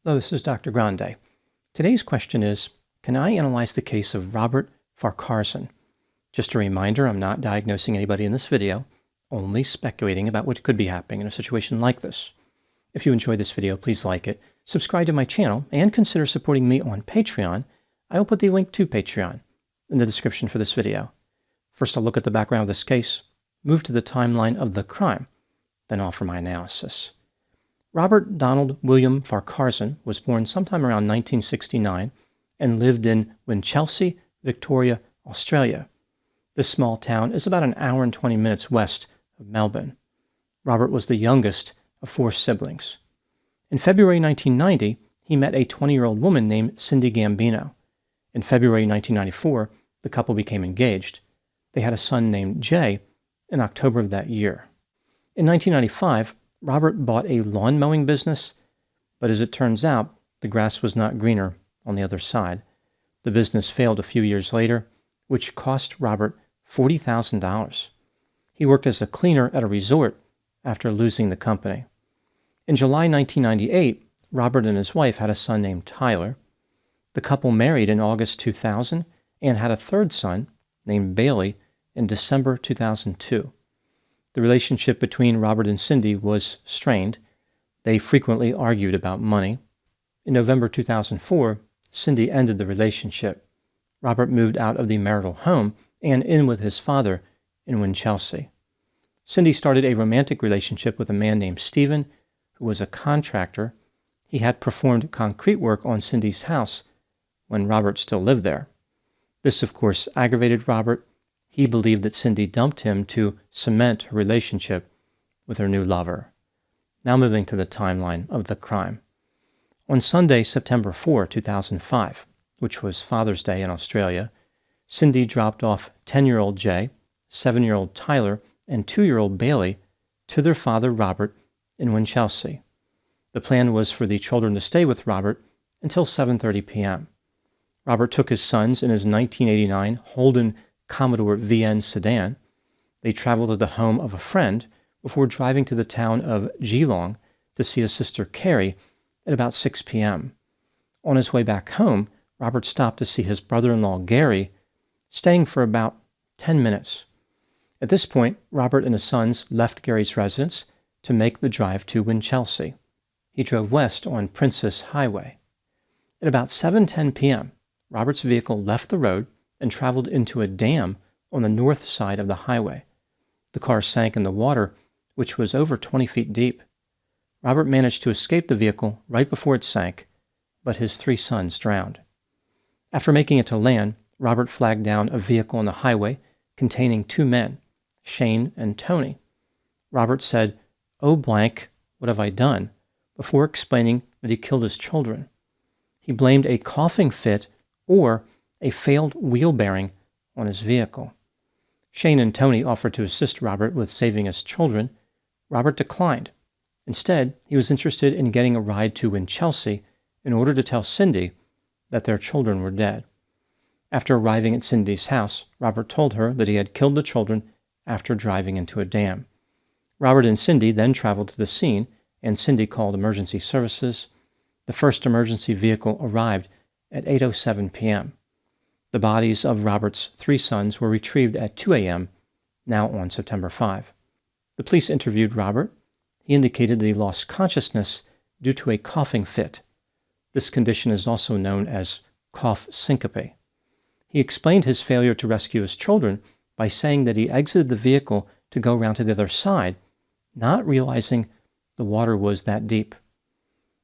Hello, this is Dr. Grande. Today's question is, can I analyze the case of Robert Farquharson? Just a reminder, I'm not diagnosing anybody in this video, only speculating about what could be happening in a situation like this. If you enjoyed this video, please like it, subscribe to my channel, and consider supporting me on Patreon. I will put the link to Patreon in the description for this video. First, I'll look at the background of this case, move to the timeline of the crime, then offer my analysis. Robert Donald William Farquharson was born sometime around 1969 and lived in Winchelsea, Victoria, Australia. This small town is about an hour and 20 minutes west of Melbourne. Robert was the youngest of 4 siblings. In February 1990, he met a 20-year-old woman named Cindy Gambino. In February 1994, the couple became engaged. They had a son named Jay in October of that year. In 1995, Robert bought a lawn mowing business, but as it turns out, the grass was not greener on the other side. The business failed a few years later, which cost Robert $40,000. He worked as a cleaner at a resort after losing the company. In July 1998, Robert and his wife had a son named Tyler. The couple married in August 2000 and had a third son named Bailey in December 2002. The relationship between Robert and Cindy was strained. They frequently argued about money. In November 2004, Cindy ended the relationship. Robert moved out of the marital home and in with his father in Winchelsea. Cindy started a romantic relationship with a man named Stephen, who was a contractor. He had performed concrete work on Cindy's house when Robert still lived there. This, of course, aggravated Robert. He believed that Cindy dumped him to cement her relationship with her new lover. Now moving to the timeline of the crime. On Sunday, September 4, 2005, which was Father's Day in Australia, Cindy dropped off 10-year-old Jay, 7-year-old Tyler, and 2-year-old Bailey to their father Robert in Winchelsea. The plan was for the children to stay with Robert until 7:30 p.m. Robert took his sons in his 1989 Holden Commodore VN sedan. They traveled to the home of a friend before driving to the town of Geelong to see his sister Carrie at about 6 p.m. On his way back home, Robert stopped to see his brother-in-law Gary, staying for about 10 minutes. At this point, Robert and his sons left Gary's residence to make the drive to Winchelsea. He drove west on Princess Highway. At about 7:10 p.m., Robert's vehicle left the road and traveled into a dam on the north side of the highway. The car sank in the water, which was over 20 feet deep. Robert managed to escape the vehicle right before it sank, but his 3 sons drowned. After making it to land, Robert flagged down a vehicle on the highway containing 2 men, Shane and Tony. Robert said, "Oh blank, what have I done?" before explaining that he killed his children. He blamed a coughing fit or a failed wheel bearing on his vehicle. Shane and Tony offered to assist Robert with saving his children. Robert declined. Instead, he was interested in getting a ride to Winchelsea in order to tell Cindy that their children were dead. After arriving at Cindy's house, Robert told her that he had killed the children after driving into a dam. Robert and Cindy then traveled to the scene, and Cindy called emergency services. The first emergency vehicle arrived at 8:07 p.m. The bodies of Robert's 3 sons were retrieved at 2 a.m., now on September 5. The police interviewed Robert. He indicated that he lost consciousness due to a coughing fit. This condition is also known as cough syncope. He explained his failure to rescue his children by saying that he exited the vehicle to go around to the other side, not realizing the water was that deep.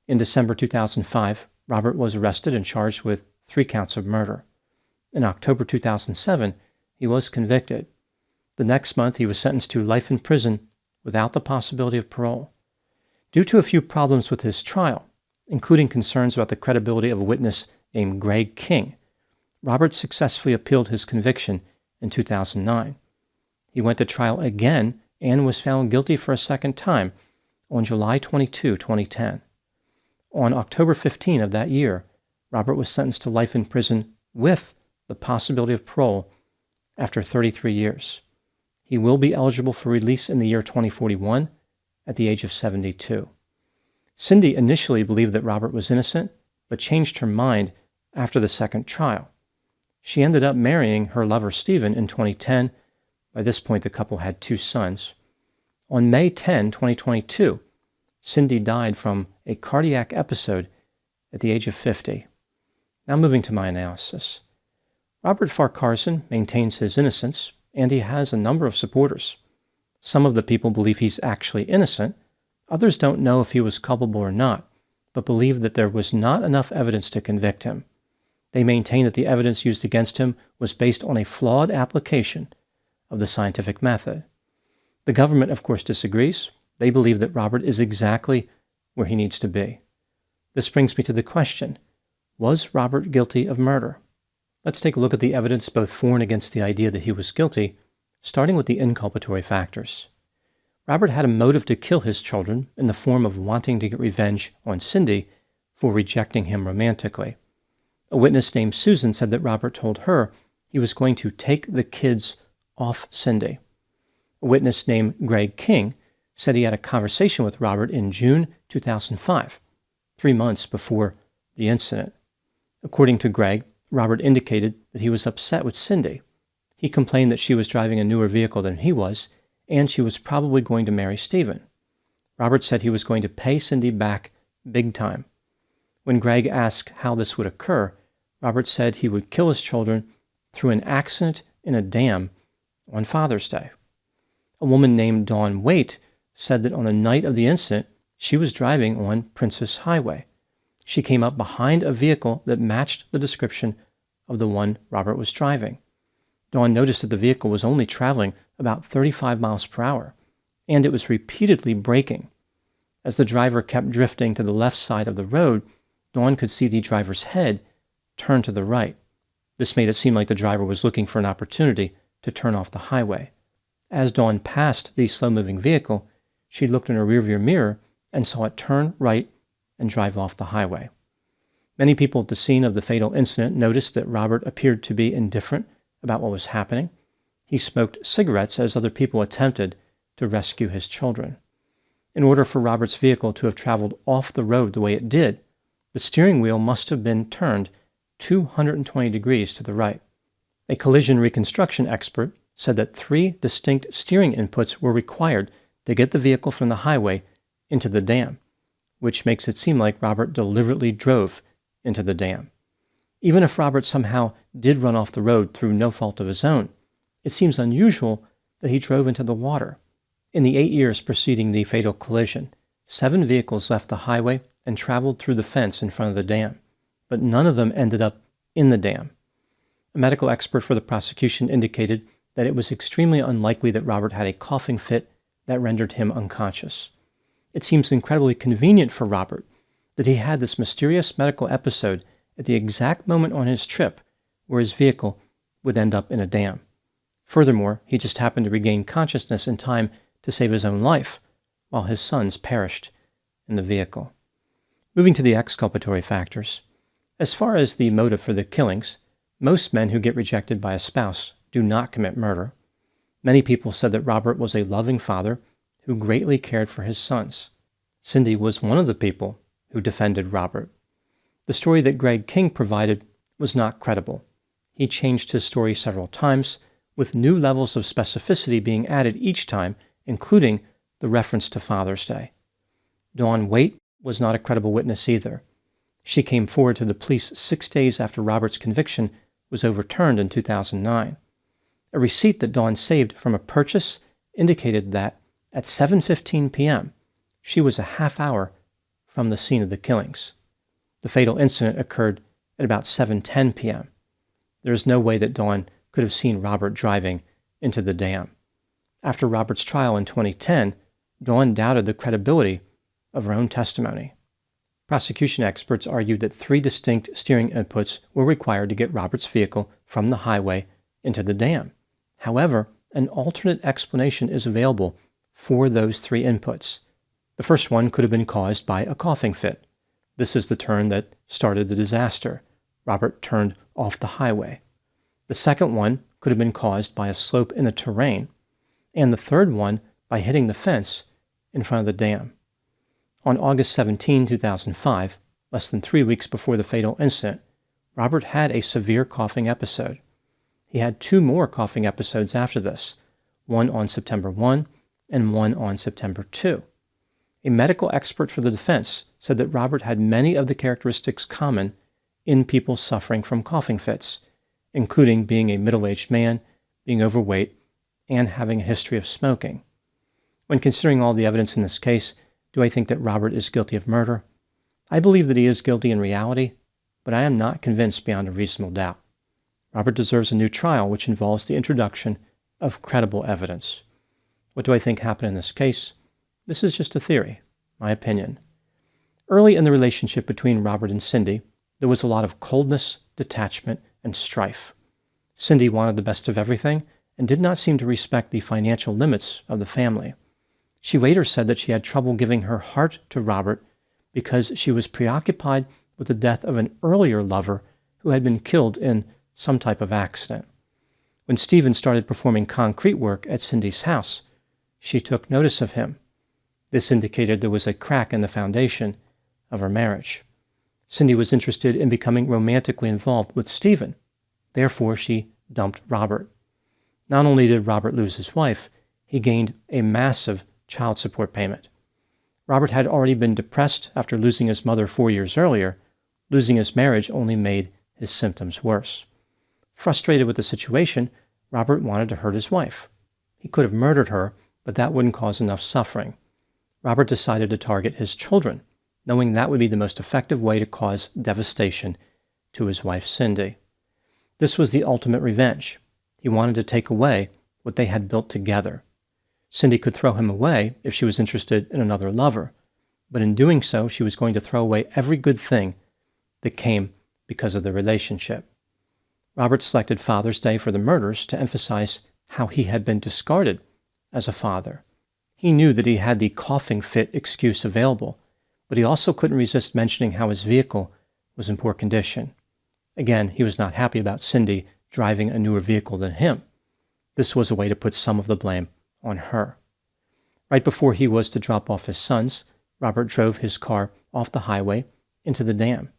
In December 2005, Robert was arrested and charged with 3 counts of murder. In October 2007, he was convicted. The next month, he was sentenced to life in prison without the possibility of parole. Due to a few problems with his trial, including concerns about the credibility of a witness named Greg King, Robert successfully appealed his conviction in 2009. He went to trial again and was found guilty for a second time on July 22, 2010. On October 15 of that year, Robert was sentenced to life in prison with the possibility of parole after 33 years. He will be eligible for release in the year 2041 at the age of 72. Cindy initially believed that Robert was innocent, but changed her mind after the second trial. She ended up marrying her lover Stephen in 2010. By this point, the couple had 2 sons. On May 10, 2022, Cindy died from a cardiac episode at the age of 50. Now moving to my analysis. Robert Farquharson maintains his innocence, and he has a number of supporters. Some of the people believe he's actually innocent. Others don't know if he was culpable or not, but believe that there was not enough evidence to convict him. They maintain that the evidence used against him was based on a flawed application of the scientific method. The government, of course, disagrees. They believe that Robert is exactly where he needs to be. This brings me to the question, was Robert guilty of murder? Let's take a look at the evidence both for and against the idea that he was guilty, starting with the inculpatory factors. Robert had a motive to kill his children in the form of wanting to get revenge on Cindy for rejecting him romantically. A witness named Susan said that Robert told her he was going to take the kids off Cindy. A witness named Greg King said he had a conversation with Robert in June 2005, 3 months before the incident. According to Greg, Robert indicated that he was upset with Cindy. He complained that she was driving a newer vehicle than he was, and she was probably going to marry Stephen. Robert said he was going to pay Cindy back big time. When Greg asked how this would occur, Robert said he would kill his children through an accident in a dam on Father's Day. A woman named Dawn Waite said that on the night of the incident, she was driving on Princess Highway. She came up behind a vehicle that matched the description of the one Robert was driving. Dawn noticed that the vehicle was only traveling about 35 miles per hour, and it was repeatedly braking. As the driver kept drifting to the left side of the road, Dawn could see the driver's head turn to the right. This made it seem like the driver was looking for an opportunity to turn off the highway. As Dawn passed the slow-moving vehicle, she looked in her rearview mirror and saw it turn right and drive off the highway. Many people at the scene of the fatal incident noticed that Robert appeared to be indifferent about what was happening. He smoked cigarettes as other people attempted to rescue his children. In order for Robert's vehicle to have traveled off the road the way it did, the steering wheel must have been turned 220 degrees to the right. A collision reconstruction expert said that 3 distinct steering inputs were required to get the vehicle from the highway into the dam, which makes it seem like Robert deliberately drove into the dam. Even if Robert somehow did run off the road through no fault of his own, it seems unusual that he drove into the water. In the 8 years preceding the fatal collision, 7 vehicles left the highway and traveled through the fence in front of the dam, but none of them ended up in the dam. A medical expert for the prosecution indicated that it was extremely unlikely that Robert had a coughing fit that rendered him unconscious. It seems incredibly convenient for Robert that he had this mysterious medical episode at the exact moment on his trip where his vehicle would end up in a dam. Furthermore, he just happened to regain consciousness in time to save his own life, while his sons perished in the vehicle. Moving to the exculpatory factors. As far as the motive for the killings, most men who get rejected by a spouse do not commit murder. Many people said that Robert was a loving father who greatly cared for his sons. Cindy was one of the people who defended Robert. The story that Greg King provided was not credible. He changed his story several times, with new levels of specificity being added each time, including the reference to Father's Day. Dawn Waite was not a credible witness either. She came forward to the police 6 days after Robert's conviction was overturned in 2009. A receipt that Dawn saved from a purchase indicated that at 7:15 p.m., she was a half hour from the scene of the killings. The fatal incident occurred at about 7:10 p.m. There is no way that Dawn could have seen Robert driving into the dam. After Robert's trial in 2010, Dawn doubted the credibility of her own testimony. Prosecution experts argued that 3 distinct steering inputs were required to get Robert's vehicle from the highway into the dam. However, an alternate explanation is available for those 3 inputs. The first one could have been caused by a coughing fit. This is the turn that started the disaster. Robert turned off the highway. The second one could have been caused by a slope in the terrain, and the third one by hitting the fence in front of the dam. On August 17, 2005, less than 3 weeks before the fatal incident, Robert had a severe coughing episode. He had 2 more coughing episodes after this, one on September 1 and one on September 2. A medical expert for the defense said that Robert had many of the characteristics common in people suffering from coughing fits, including being a middle-aged man, being overweight, and having a history of smoking. When considering all the evidence in this case, do I think that Robert is guilty of murder? I believe that he is guilty in reality, but I am not convinced beyond a reasonable doubt. Robert deserves a new trial which involves the introduction of credible evidence. What do I think happened in this case? This is just a theory, my opinion. Early in the relationship between Robert and Cindy, there was a lot of coldness, detachment, and strife. Cindy wanted the best of everything and did not seem to respect the financial limits of the family. She later said that she had trouble giving her heart to Robert because she was preoccupied with the death of an earlier lover who had been killed in some type of accident. When Stephen started performing concrete work at Cindy's house, she took notice of him. This indicated there was a crack in the foundation of her marriage. Cindy was interested in becoming romantically involved with Stephen. Therefore, she dumped Robert. Not only did Robert lose his wife, he gained a massive child support payment. Robert had already been depressed after losing his mother 4 years earlier. Losing his marriage only made his symptoms worse. Frustrated with the situation, Robert wanted to hurt his wife. He could have murdered her, but that wouldn't cause enough suffering. Robert decided to target his children, knowing that would be the most effective way to cause devastation to his wife Cindy. This was the ultimate revenge. He wanted to take away what they had built together. Cindy could throw him away if she was interested in another lover, but in doing so, she was going to throw away every good thing that came because of the relationship. Robert selected Father's Day for the murders to emphasize how he had been discarded as a father. He knew that he had the coughing fit excuse available, but he also couldn't resist mentioning how his vehicle was in poor condition. Again, he was not happy about Cindy driving a newer vehicle than him. This was a way to put some of the blame on her. Right before he was to drop off his sons, Robert drove his car off the highway into the dam.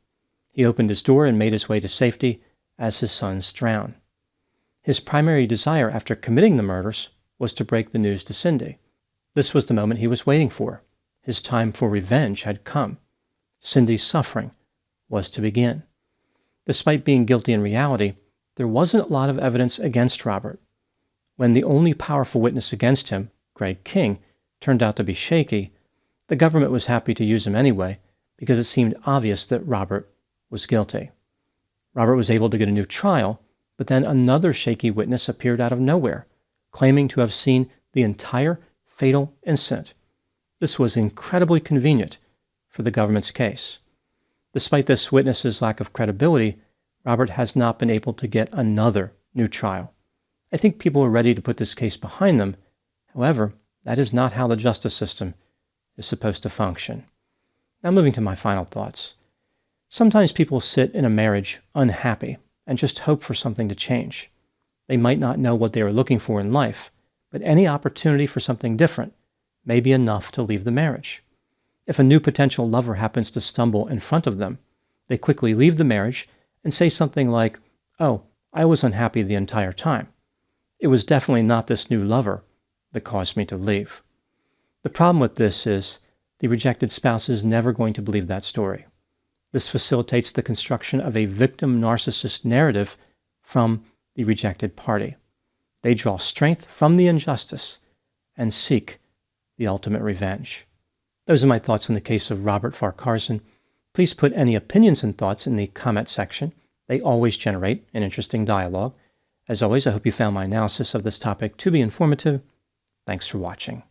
He opened his door and made his way to safety as his sons drowned. His primary desire after committing the murders was to break the news to Cindy. This was the moment he was waiting for. His time for revenge had come. Cindy's suffering was to begin. Despite being guilty in reality, there wasn't a lot of evidence against Robert. When the only powerful witness against him, Greg King, turned out to be shaky, the government was happy to use him anyway because it seemed obvious that Robert was guilty. Robert was able to get a new trial, but then another shaky witness appeared out of nowhere, claiming to have seen the entire fatal incident. This was incredibly convenient for the government's case. Despite this witness's lack of credibility, Robert has not been able to get another new trial. I think people are ready to put this case behind them. However, that is not how the justice system is supposed to function. Now moving to my final thoughts. Sometimes people sit in a marriage unhappy and just hope for something to change. They might not know what they are looking for in life, but any opportunity for something different may be enough to leave the marriage. If a new potential lover happens to stumble in front of them, they quickly leave the marriage and say something like, "Oh, I was unhappy the entire time. It was definitely not this new lover that caused me to leave." The problem with this is the rejected spouse is never going to believe that story. This facilitates the construction of a victim narcissist narrative from the rejected party. They draw strength from the injustice and seek the ultimate revenge. Those are my thoughts on the case of Robert Farquharson. Please put any opinions and thoughts in the comment section. They always generate an interesting dialogue. As always, I hope you found my analysis of this topic to be informative. Thanks for watching.